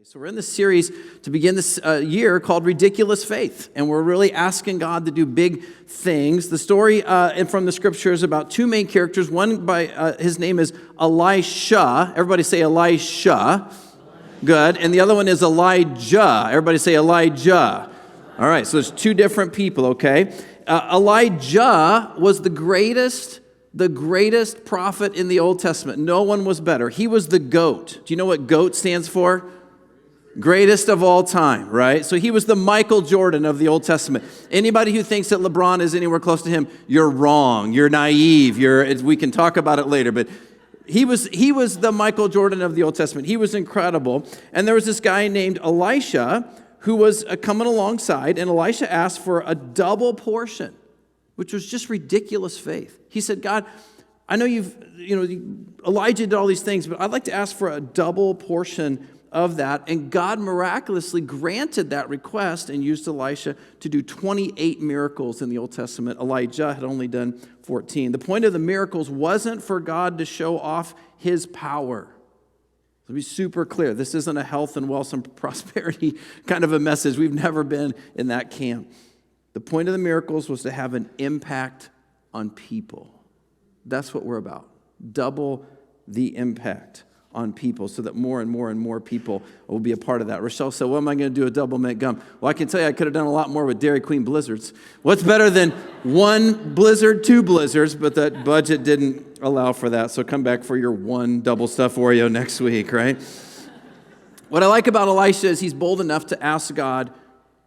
So we're in this series to begin this year called Ridiculous Faith, and we're really asking God to do big things. The story from the scripture is about two main characters. One by his name is Elisha. Everybody say Elisha. Good. And the other one is Elijah. Everybody say Elijah. All right, so there's two different people, okay? Elijah was the greatest prophet in the Old Testament. No one was better. He was the GOAT. Do you know what GOAT stands for? Greatest of all time, right? So he was the Michael Jordan of the Old Testament. Anybody who thinks that LeBron is anywhere close to him, you're wrong. You're naive. We can talk about it later, but he was the Michael Jordan of the Old Testament. He was incredible. And there was this guy named Elisha who was coming alongside, and Elisha asked for a double portion, which was just ridiculous faith. He said, God, I know Elijah did all these things, but I'd like to ask for a double portion of that. And God miraculously granted that request and used Elisha to do 28 miracles in the Old Testament. Elijah had only done 14. The point of the miracles wasn't for God to show off his power. To be super clear, this isn't a health and wealth and prosperity kind of a message. We've never been in that camp. The point of the miracles was to have an impact on people. That's what we're about. Double the impact on people so that more and more and more people will be a part of that. Rochelle said, what am I going to do with double mint gum? Well, I can tell you I could have done a lot more with Dairy Queen Blizzards. What's better than one blizzard, two blizzards, but that budget didn't allow for that. So come back for your one double stuffed Oreo next week, right? What I like about Elisha is he's bold enough to ask God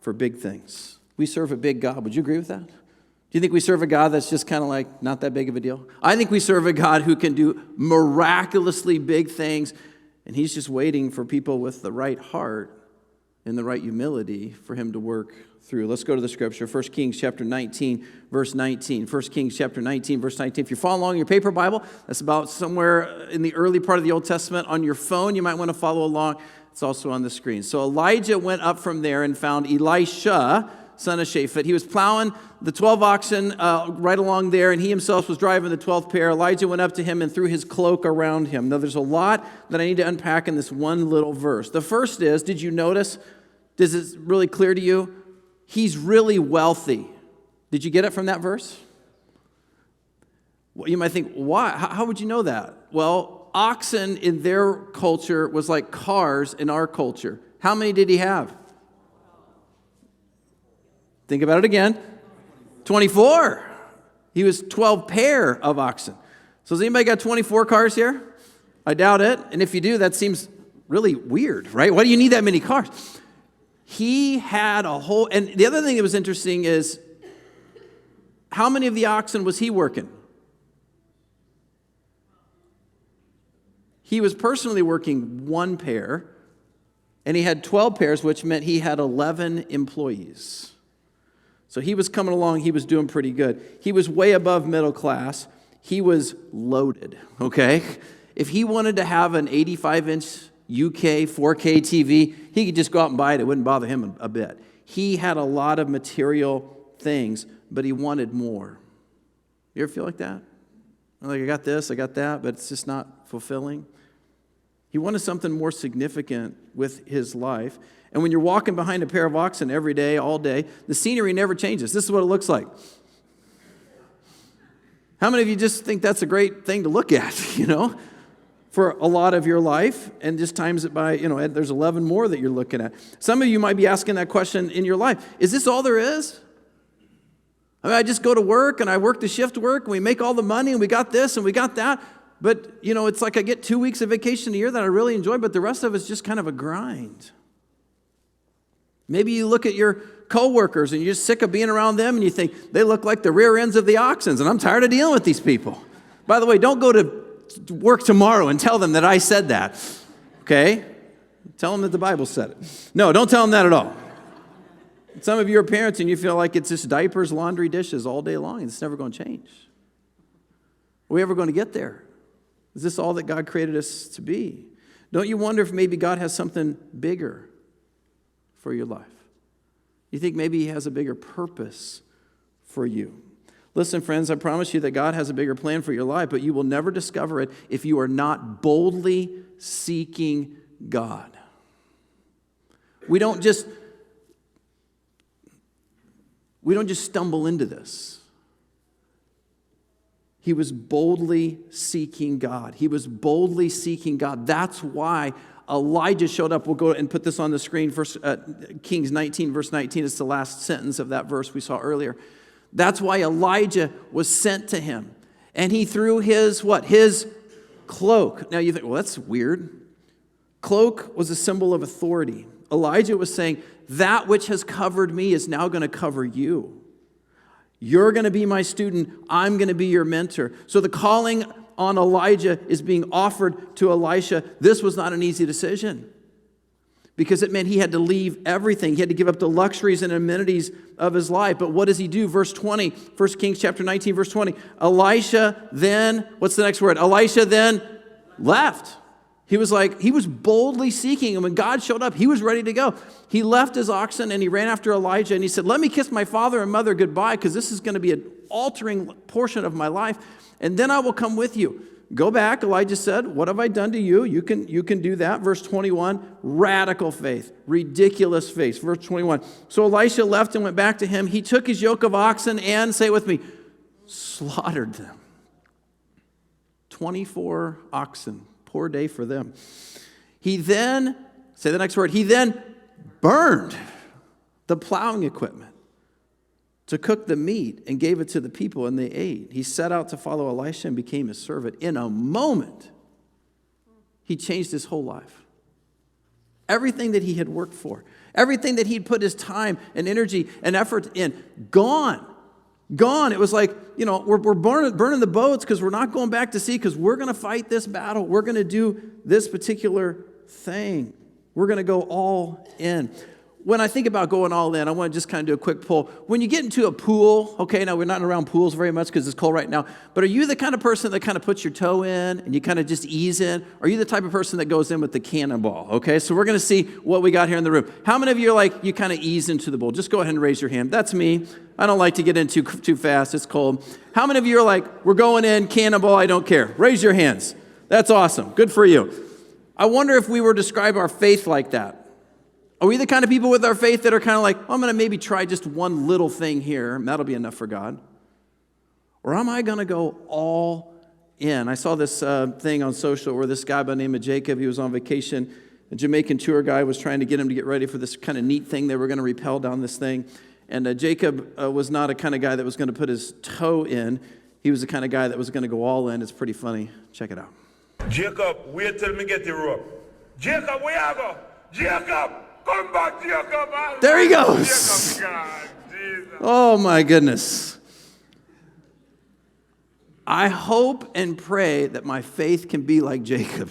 for big things. We serve a big God. Would you agree with that? Do you think we serve a God that's just kind of like not that big of a deal? I think we serve a God who can do miraculously big things, and he's just waiting for people with the right heart and the right humility for him to work through. Let's go to the scripture, 1 Kings chapter 19, verse 19. 1 Kings chapter 19, verse 19. If you're following along your paper Bible, that's about somewhere in the early part of the Old Testament. On your phone, you might want to follow along. It's also on the screen. So Elijah went up from there and found Elisha, son of Shaphat. He was plowing the 12 oxen right along there, and he himself was driving the 12th pair. Elijah went up to him and threw his cloak around him. Now, there's a lot that I need to unpack in this one little verse. The first is, did you notice, is it really clear to you? He's really wealthy. Did you get it from that verse? Well, you might think, why? How would you know that? Well, oxen in their culture was like cars in our culture. How many did he have? Think about it again. 24. He was 12 pair of oxen. So has anybody got 24 cars here? I doubt it. And if you do, that seems really weird, right? Why do you need that many cars? He had a whole, and the other thing that was interesting is, how many of the oxen was he working? He was personally working one pair, and he had 12 pairs, which meant he had 11 employees. So he was coming along, he was doing pretty good. He was way above middle class. He was loaded, okay? If he wanted to have an 85-inch UK 4K TV, he could just go out and buy it. It wouldn't bother him a bit. He had a lot of material things, but he wanted more. You ever feel like that? Like, I got this, I got that, but it's just not fulfilling. He wanted something more significant with his life. And when you're walking behind a pair of oxen every day, all day, the scenery never changes. This is what it looks like. How many of you just think that's a great thing to look at, for a lot of your life, and just times it by, there's 11 more that you're looking at. Some of you might be asking that question in your life. Is this all there is? I just go to work, and I work the shift work, and we make all the money, and we got this, and we got that. But, it's like I get 2 weeks of vacation a year that I really enjoy, but the rest of it's just kind of a grind. Maybe you look at your coworkers and you're just sick of being around them and you think, they look like the rear ends of the oxen and I'm tired of dealing with these people. By the way, don't go to work tomorrow and tell them that I said that, okay? Tell them that the Bible said it. No, don't tell them that at all. Some of you are parents and you feel like it's just diapers, laundry, dishes all day long and it's never going to change. Are we ever going to get there? Is this all that God created us to be? Don't you wonder if maybe God has something bigger for your life? You think maybe he has a bigger purpose for you? Listen, friends, I promise you that God has a bigger plan for your life, but you will never discover it if you are not boldly seeking God. We don't just stumble into this. He was boldly seeking God. He was boldly seeking God. That's why Elijah showed up. We'll go and put this on the screen. First, Kings 19, verse 19 is the last sentence of that verse we saw earlier. That's why Elijah was sent to him. And he threw his, what? His cloak. Now you think, well, that's weird. Cloak was a symbol of authority. Elijah was saying, that which has covered me is now going to cover you. You're going to be my student. I'm going to be your mentor. So the calling on Elijah is being offered to Elisha. This was not an easy decision because it meant he had to leave everything. He had to give up the luxuries and amenities of his life. But what does he do? Verse 20, 1 Kings chapter 19, verse 20. Elisha then, what's the next word? Elisha then left. He was boldly seeking, and when God showed up, he was ready to go. He left his oxen, and he ran after Elijah, and he said, let me kiss my father and mother goodbye, because this is going to be an altering portion of my life, and then I will come with you. Go back, Elijah said, what have I done to you? You can do that. Verse 21, radical faith, ridiculous faith. Verse 21, so Elisha left and went back to him. He took his yoke of oxen and, say it with me, slaughtered them. 24 oxen. Poor day for them. He then, say the next word, he then burned the plowing equipment to cook the meat and gave it to the people, and they ate. He set out to follow Elisha and became his servant. In a moment, he changed his whole life. Everything that he had worked for, everything that he'd put his time and energy and effort in, gone. It was like, we're burning the boats because we're not going back to sea because we're going to fight this battle. We're going to do this particular thing. We're going to go all in. When I think about going all in, I want to just kind of do a quick poll. When you get into a pool, okay, now we're not around pools very much because it's cold right now, but are you the kind of person that kind of puts your toe in and you kind of just ease in? Or are you the type of person that goes in with the cannonball? Okay, so we're going to see what we got here in the room. How many of you are like, you kind of ease into the bowl? Just go ahead and raise your hand. That's me. I don't like to get in too fast. It's cold. How many of you are like, we're going in, cannonball, I don't care? Raise your hands. That's awesome. Good for you. I wonder if we were to describe our faith like that. Are we the kind of people with our faith that are kind of like, I'm going to maybe try just one little thing here, and that'll be enough for God? Or am I going to go all in? I saw this thing on social where this guy by the name of Jacob, he was on vacation. A Jamaican tour guide was trying to get him to get ready for this kind of neat thing. They were going to rappel down this thing. And Jacob was not a kind of guy that was going to put his toe in. He was the kind of guy that was going to go all in. It's pretty funny. Check it out. Jacob, wait till me get the rope. Jacob, where you go? Jacob! Come back, Jacob. There he goes. Jacob, God, Jesus. Oh, my goodness. I hope and pray that my faith can be like Jacob.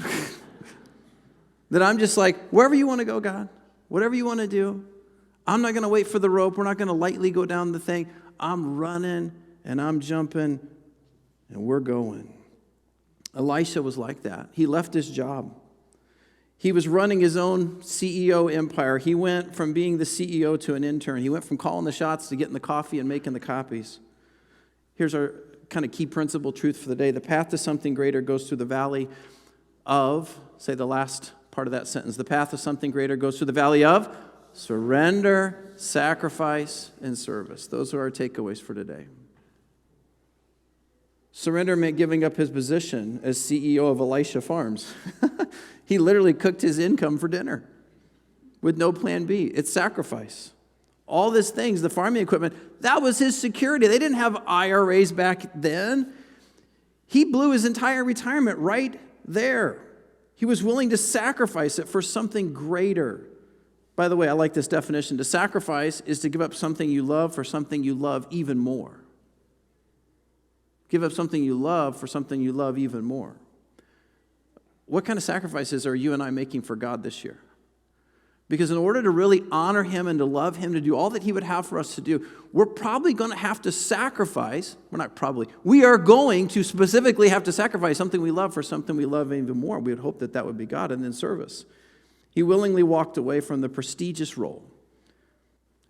That I'm just like, wherever you want to go, God, whatever you want to do. I'm not going to wait for the rope. We're not going to lightly go down the thing. I'm running and I'm jumping and we're going. Elisha was like that. He left his job. He was running his own CEO empire. He went from being the CEO to an intern. He went from calling the shots to getting the coffee and making the copies. Here's our kind of key principle truth for the day. The path to something greater goes through the valley of, say the last part of that sentence, the path to something greater goes through the valley of surrender, sacrifice, and service. Those are our takeaways for today. Surrender meant giving up his position as CEO of Elisha Farms. He literally cooked his income for dinner with no plan B. It's sacrifice. All these things, the farming equipment, that was his security. They didn't have IRAs back then. He blew his entire retirement right there. He was willing to sacrifice it for something greater. By the way, I like this definition. To sacrifice is to give up something you love for something you love even more. Give up something you love for something you love even more. What kind of sacrifices are you and I making for God this year? Because in order to really honor him and to love him, to do all that he would have for us to do, we're probably going to have to sacrifice. We are going to specifically have to sacrifice something we love for something we love even more. We would hope that that would be God, and then service. He willingly walked away from the prestigious role,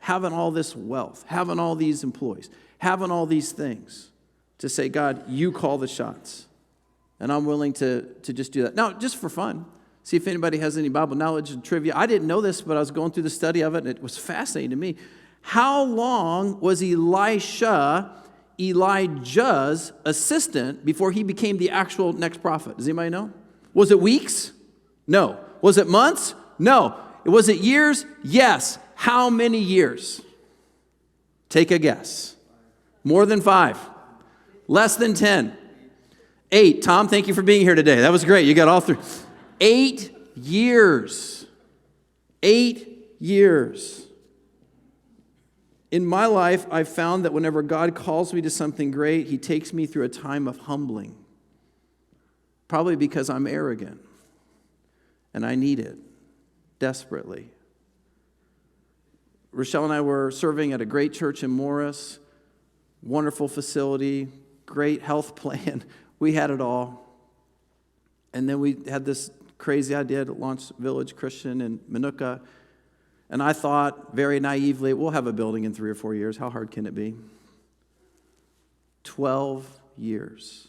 having all this wealth, having all these employees, having all these things, to say, God, you call the shots. And I'm willing to just do that. Now, just for fun, See if anybody has any Bible knowledge and trivia. I didn't know this, but I was going through the study of it, and it was fascinating to me. How long was Elijah's assistant before he became the actual next prophet? Does anybody know? Was it weeks? No. Was it months? No. Was it years? Yes. How many years? Take a guess. More than 5. Less than 10. 8. Tom, thank you for being here today. That was great. You got all through. 8 years. 8 years. In my life, I've found that whenever God calls me to something great, he takes me through a time of humbling. Probably because I'm arrogant. And I need it desperately. Rochelle and I were serving at a great church in Morris. Wonderful facility, great health plan. We had it all. And then we had this crazy idea to launch Village Christian in Minooka. And I thought very naively, we'll have a building in 3 or 4 years. How hard can it be? 12 years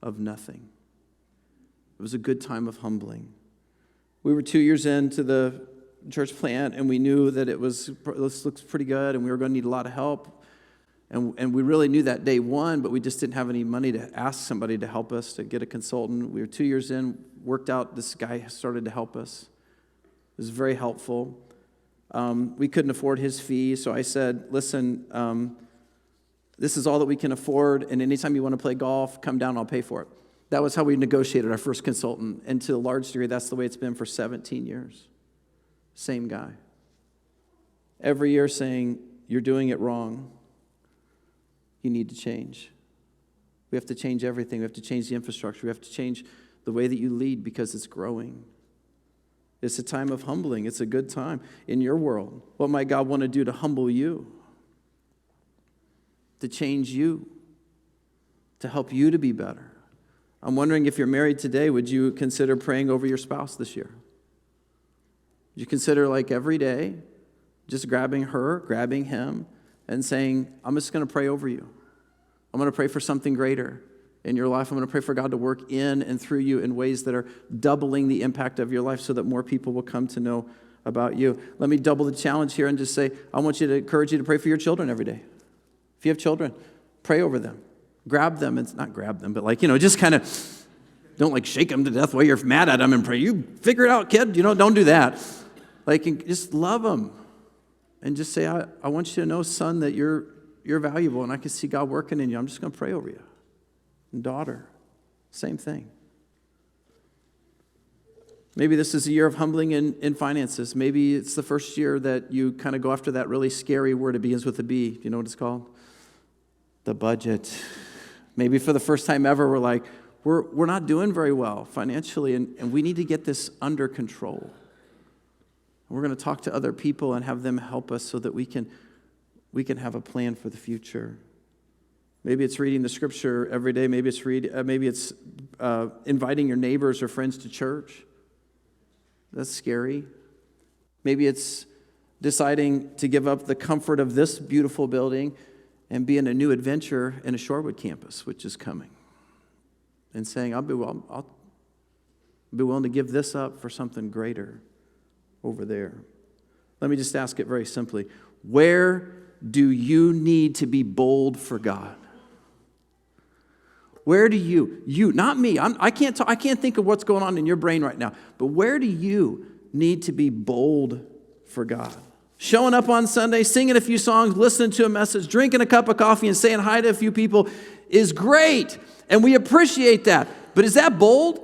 of nothing. It was a good time of humbling. We were 2 years into the church plant, and we knew that this looks pretty good, and we were going to need a lot of help. And we really knew that day one, but we just didn't have any money to ask somebody to help us, to get a consultant. We were 2 years in, worked out, this guy started to help us. It was very helpful. We couldn't afford his fee, so I said, listen, this is all that we can afford, and anytime you want to play golf, come down, I'll pay for it. That was how we negotiated our first consultant, and to a large degree, that's the way it's been for 17 years. Same guy. Every year saying, you're doing it wrong. You need to change. We have to change everything. We have to change the infrastructure. We have to change the way that you lead because it's growing. It's a time of humbling. It's a good time in your world. What might God want to do to humble you? To change you? To help you to be better? I'm wondering if you're married today, would you consider praying over your spouse this year? Would you consider like every day just grabbing her, grabbing him, and saying, I'm just going to pray over you. I'm going to pray for something greater in your life. I'm going to pray for God to work in and through you in ways that are doubling the impact of your life so that more people will come to know about you. Let me double the challenge here and just say, I want you to encourage you to pray for your children every day. If you have children, pray over them. Grab them, and not grab them, but just kind of, don't like shake them to death while you're mad at them and pray. You figure it out, kid. Don't do that. Just love them. And just say, I want you to know, son, that you're valuable, and I can see God working in you. I'm just going to pray over you. And daughter, same thing. Maybe this is a year of humbling in finances. Maybe it's the first year that you kind of go after that really scary word. It begins with a B. You know what it's called? The budget. Maybe for the first time ever, we're like, we're not doing very well financially, and we need to get this under control. We're going to talk to other people and have them help us so that we can have a plan for the future. Maybe it's reading the scripture every day. Maybe it's inviting your neighbors or friends to church. That's scary. Maybe it's deciding to give up the comfort of this beautiful building and be in a new adventure in a Shorewood campus, which is coming. And saying, I'll be willing to give this up for something greater over there. Let me just ask it very simply. Where do you need to be bold for God? Where do you, not me, I can't think of what's going on in your brain right now, but where do you need to be bold for God? Showing up on Sunday, singing a few songs, listening to a message, drinking a cup of coffee, and saying hi to a few people is great, and we appreciate that. But is that bold?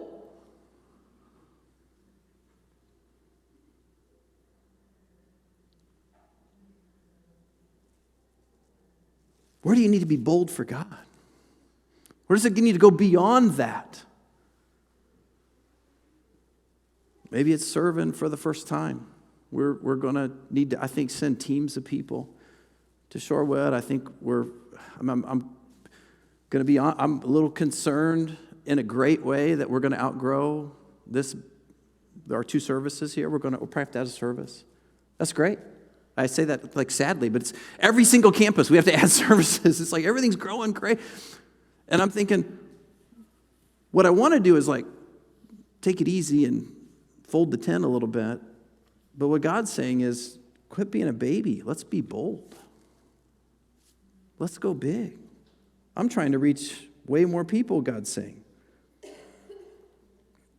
Where do you need to be bold for God? Where does it need to go beyond that? Maybe it's serving for the first time. We're going to need to, I think, send teams of people to Shorewood. I think I'm going to be on, I'm a little concerned in a great way that we're going to outgrow this. There are 2 services here. We'll probably have to add a service. That's great. I say that like sadly, but it's every single campus we have to add services. It's like everything's growing great. And I'm thinking, what I want to do is like take it easy and fold the tent a little bit. But what God's saying is, quit being a baby. Let's be bold. Let's go big. I'm trying to reach way more people, God's saying.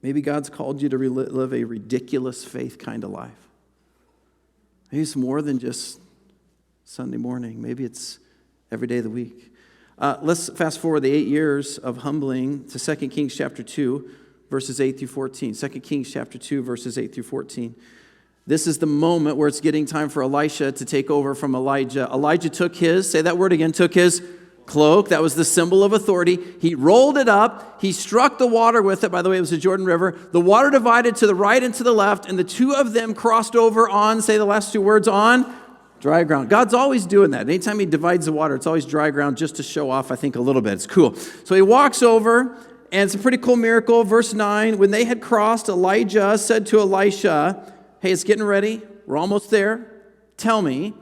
Maybe God's called you to live a ridiculous faith kind of life. Maybe it's more than just Sunday morning. Maybe it's every day of the week. Let's fast forward the 8 years of humbling to 2 Kings chapter 2, verses 8 through 14. 2 Kings chapter 2, verses 8 through 14. This is the moment where it's getting time for Elisha to take over from Elijah. Elijah took his, say that word again, took his cloak. That was the symbol of authority. He rolled it up. He struck the water with it. By the way, it was the Jordan River. The water divided to the right and to the left, and the two of them crossed over on, say the last two words, on dry ground. God's always doing that. Anytime he divides the water, it's always dry ground just to show off, I think, a little bit. It's cool. So he walks over, and it's a pretty cool miracle. Verse 9, when they had crossed, Elijah said to Elisha, hey, it's getting ready. We're almost there. Tell me,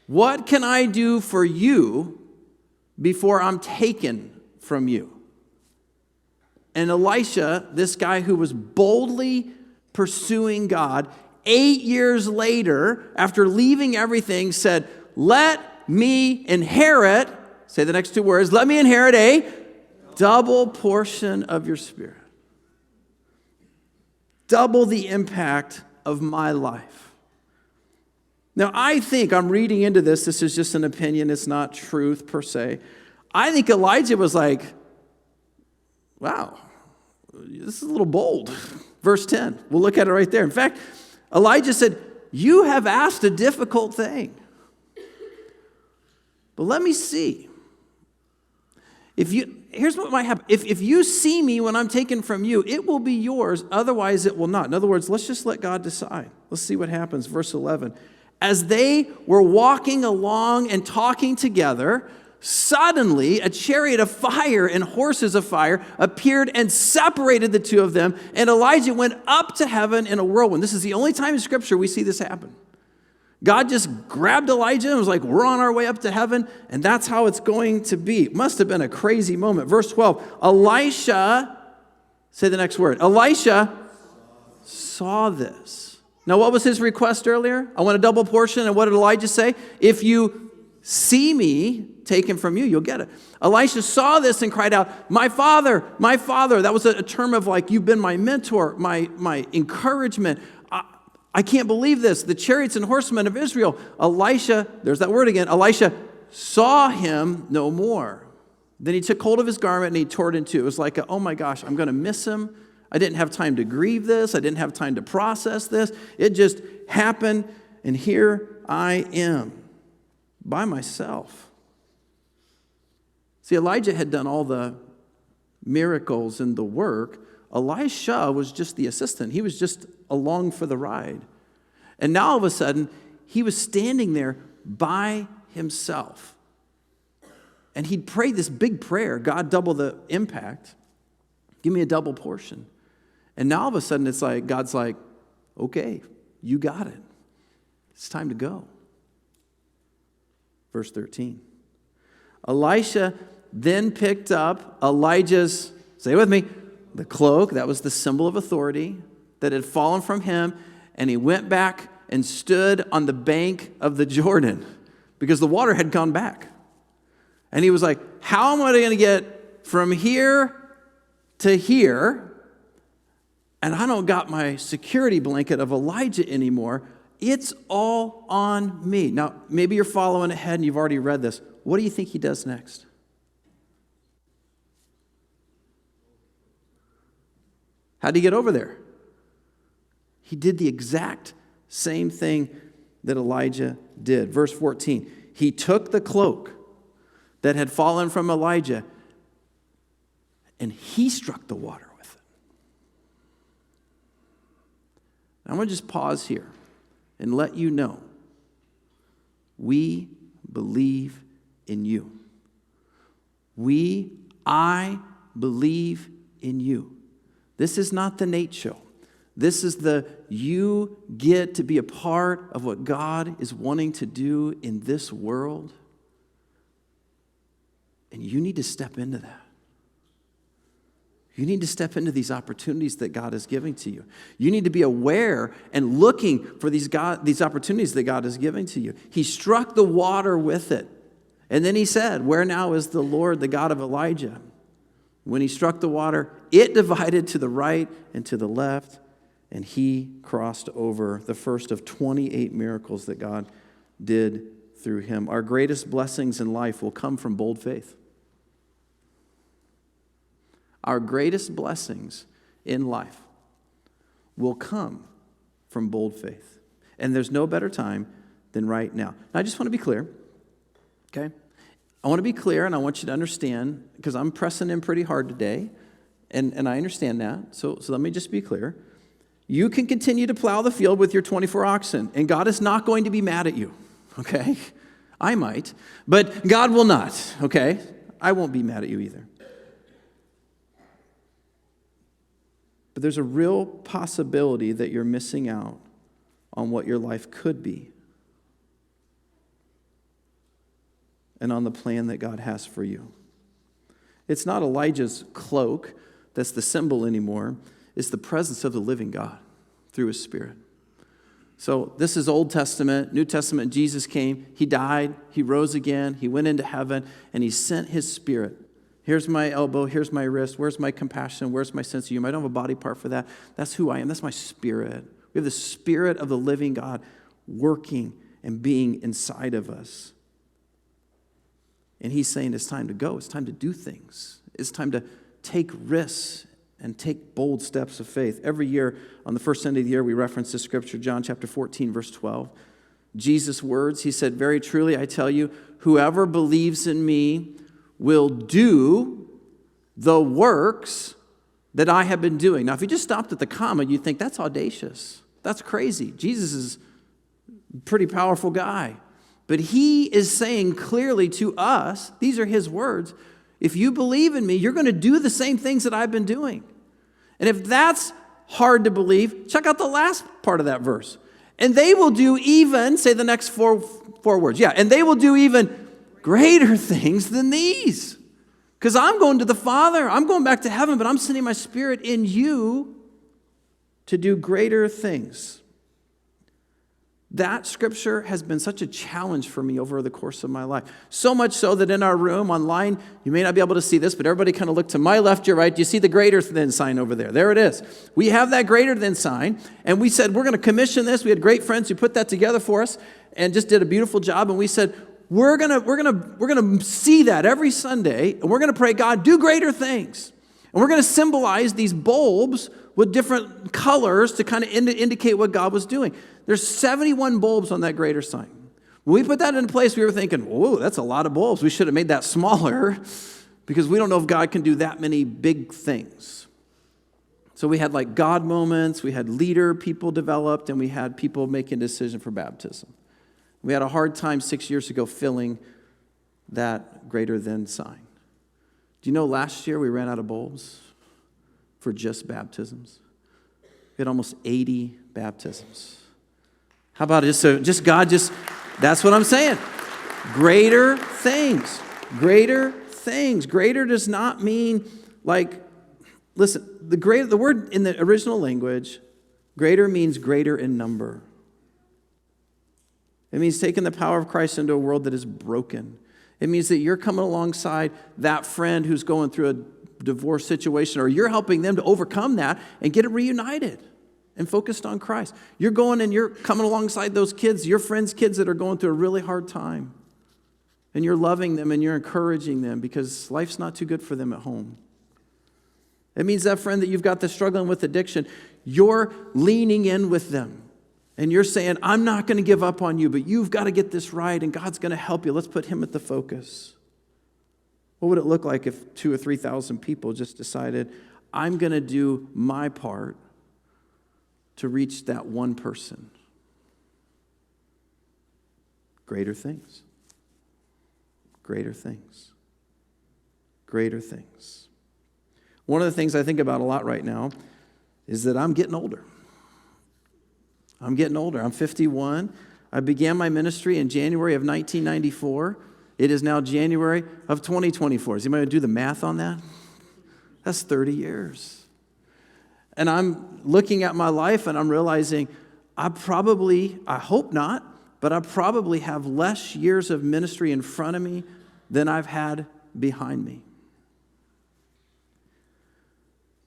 what can I do for you before I'm taken from you? And Elisha, this guy who was boldly pursuing God, 8 years later, after leaving everything, said, let me inherit, say the next two words, let me inherit a double portion of your spirit. Double the impact of my life. Now, I think I'm reading into this. This is just an opinion. It's not truth per se. I think Elijah was like, wow, this is a little bold. Verse 10. We'll look at it right there. In fact, Elijah said, you have asked a difficult thing. But let me see. Here's what might happen. If you see me when I'm taken from you, it will be yours. Otherwise, it will not. In other words, let's just let God decide. Let's see what happens. Verse 11. As they were walking along and talking together, suddenly a chariot of fire and horses of fire appeared and separated the two of them. And Elijah went up to heaven in a whirlwind. This is the only time in Scripture we see this happen. God just grabbed Elijah and was like, we're on our way up to heaven, and that's how it's going to be. It must have been a crazy moment. Verse 12, Elisha, say the next word, Elisha saw this. Now, what was his request earlier? I want a double portion, and what did Elijah say? If you see me taken from you, you'll get it. Elisha saw this and cried out, my father, my father. That was a term of like, you've been my mentor, my encouragement. I can't believe this. The chariots and horsemen of Israel. Elisha, there's that word again. Elisha saw him no more. Then he took hold of his garment and he tore it in two. It was like, oh my gosh, I'm going to miss him. I didn't have time to grieve this. I didn't have time to process this. It just happened, and here I am by myself. See, Elijah had done all the miracles and the work. Elisha was just the assistant. He was just along for the ride. And now all of a sudden, he was standing there by himself. And he'd prayed this big prayer, God, double the impact. Give me a double portion. And now all of a sudden, it's like, God's like, okay, you got it. It's time to go. Verse 13. Elisha then picked up Elijah's, say with me, the cloak, that was the symbol of authority that had fallen from him, and he went back and stood on the bank of the Jordan because the water had gone back. And he was like, how am I going to get from here to here? And I don't got my security blanket of Elijah anymore. It's all on me. Now, maybe you're following ahead and you've already read this. What do you think he does next? How did he get over there? He did the exact same thing that Elijah did. Verse 14, he took the cloak that had fallen from Elijah and he struck the water with it. I'm going to just pause here and let you know we believe in you. I believe in you. This is not the Nate show. This is you get to be a part of what God is wanting to do in this world. And you need to step into that. You need to step into these opportunities that God is giving to you. You need to be aware and looking for these opportunities that God is giving to you. He struck the water with it. And then he said, where now is the Lord, the God of Elijah? When he struck the water, it divided to the right and to the left, and he crossed over, the first of 28 miracles that God did through him. Our greatest blessings in life will come from bold faith. Our greatest blessings in life will come from bold faith. And there's no better time than right now. Now, I just want to be clear, okay? I want to be clear, and I want you to understand, because I'm pressing in pretty hard today, and I understand that. So let me just be clear. You can continue to plow the field with your 24 oxen, and God is not going to be mad at you, okay? I might, but God will not, okay? I won't be mad at you either. But there's a real possibility that you're missing out on what your life could be and on the plan that God has for you. It's not Elijah's cloak that's the symbol anymore. It's the presence of the living God through his Spirit. So this is Old Testament. New Testament, Jesus came. He died. He rose again. He went into heaven, and he sent his Spirit. Here's my elbow, here's my wrist, where's my compassion, where's my sense of humor? I don't have a body part for that. That's who I am, that's my spirit. We have the Spirit of the living God working and being inside of us. And he's saying it's time to go, it's time to do things. It's time to take risks and take bold steps of faith. Every year, on the first Sunday of the year, we reference this scripture, John chapter 14, verse 12. Jesus' words, he said, very truly, I tell you, whoever believes in me will do the works that I have been doing. Now, if you just stopped at the comma, you'd think that's audacious. That's crazy. Jesus is a pretty powerful guy. But he is saying clearly to us, these are his words, if you believe in me, you're going to do the same things that I've been doing. And if that's hard to believe, check out the last part of that verse. And they will do even, say the next four words. Yeah, and they will do even greater things than these. Because I'm going to the Father. I'm going back to heaven, but I'm sending my Spirit in you to do greater things. That scripture has been such a challenge for me over the course of my life. So much so that in our room online, you may not be able to see this, but everybody kind of look to my left, your right. Do you see the greater than sign over there? There it is. We have that greater than sign, and we said, we're going to commission this. We had great friends who put that together for us and just did a beautiful job, and we said, we're gonna see that every Sunday, and we're gonna pray, God, do greater things. And we're gonna symbolize these bulbs with different colors to kind of indicate what God was doing. There's 71 bulbs on that greater sign. When we put that into place, we were thinking, whoa, that's a lot of bulbs. We should have made that smaller because we don't know if God can do that many big things. So we had like God moments, we had leader people developed, and we had people making a decision for baptism. We had a hard time 6 years ago filling that greater than sign. Do you know last year we ran out of bulbs for just baptisms? We had almost 80 baptisms. How about it? That's what I'm saying. Greater things. Greater things. Greater does not mean like, listen, the word in the original language, greater means greater in number. It means taking the power of Christ into a world that is broken. It means that you're coming alongside that friend who's going through a divorce situation, or you're helping them to overcome that and get it reunited and focused on Christ. You're going and you're coming alongside those kids, your friends' kids that are going through a really hard time. And you're loving them and you're encouraging them because life's not too good for them at home. It means that friend that you've got that's struggling with addiction, you're leaning in with them. And you're saying, I'm not going to give up on you, but you've got to get this right, and God's going to help you. Let's put him at the focus. What would it look like if 2,000 or 3,000 people just decided, I'm going to do my part to reach that one person? Greater things. Greater things. Greater things. One of the things I think about a lot right now is that I'm getting older. I'm getting older. I'm 51. I began my ministry in January of 1994. It is now January of 2024. Is anybody going to do the math on that? That's 30 years. And I'm looking at my life and I'm realizing I hope not, but I probably have less years of ministry in front of me than I've had behind me.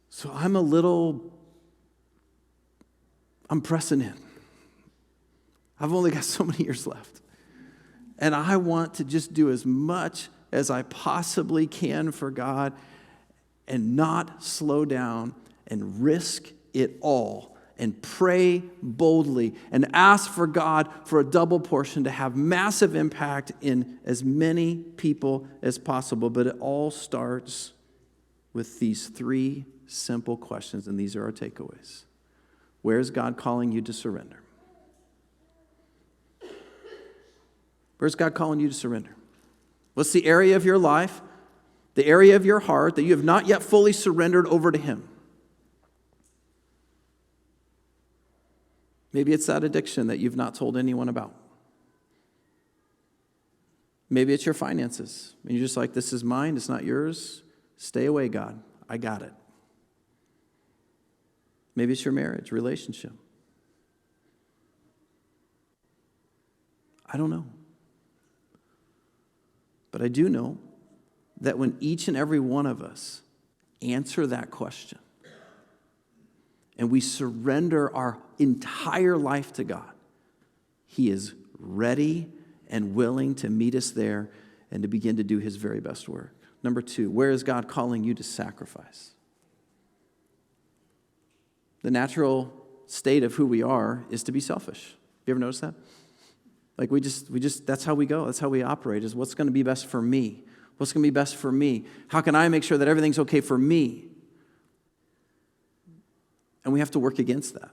So I'm pressing in. I've only got so many years left. And I want to just do as much as I possibly can for God and not slow down and risk it all and pray boldly and ask for God for a double portion to have massive impact in as many people as possible. But it all starts with these 3 simple questions, and these are our takeaways. Where is God calling you to surrender? Where's God calling you to surrender? What's the area of your life, the area of your heart that you have not yet fully surrendered over to Him? Maybe it's that addiction that you've not told anyone about. Maybe it's your finances. And you're just like, this is mine, it's not yours. Stay away, God. I got it. Maybe it's your marriage, relationship. I don't know. But I do know that when each and every one of us answer that question and we surrender our entire life to God, He is ready and willing to meet us there and to begin to do His very best work. Number 2, where is God calling you to sacrifice? The natural state of who we are is to be selfish. You ever notice that? Like we just, that's how we go. That's how we operate, is what's going to be best for me? What's going to be best for me? How can I make sure that everything's okay for me? And we have to work against that.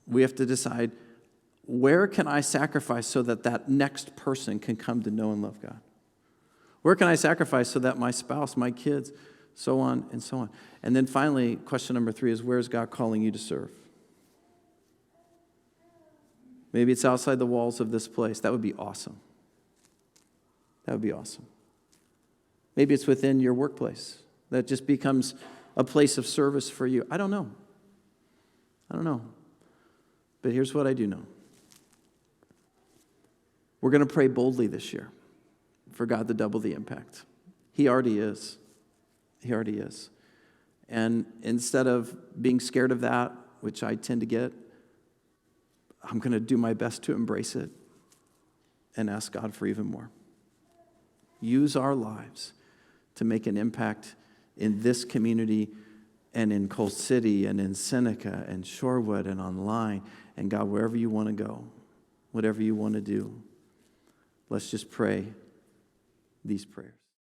We have to decide, where can I sacrifice so that that next person can come to know and love God? Where can I sacrifice so that my spouse, my kids, so on and so on? And then finally, question number 3 is, where is God calling you to serve? Maybe it's outside the walls of this place. That would be awesome. That would be awesome. Maybe it's within your workplace. That just becomes a place of service for you. I don't know. But here's what I do know. We're going to pray boldly this year for God to double the impact. He already is. He already is. And instead of being scared of that, which I tend to get, I'm going to do my best to embrace it and ask God for even more. Use our lives to make an impact in this community and in Coal City and in Seneca and Shorewood and online. And God, wherever you want to go, whatever you want to do, let's just pray these prayers.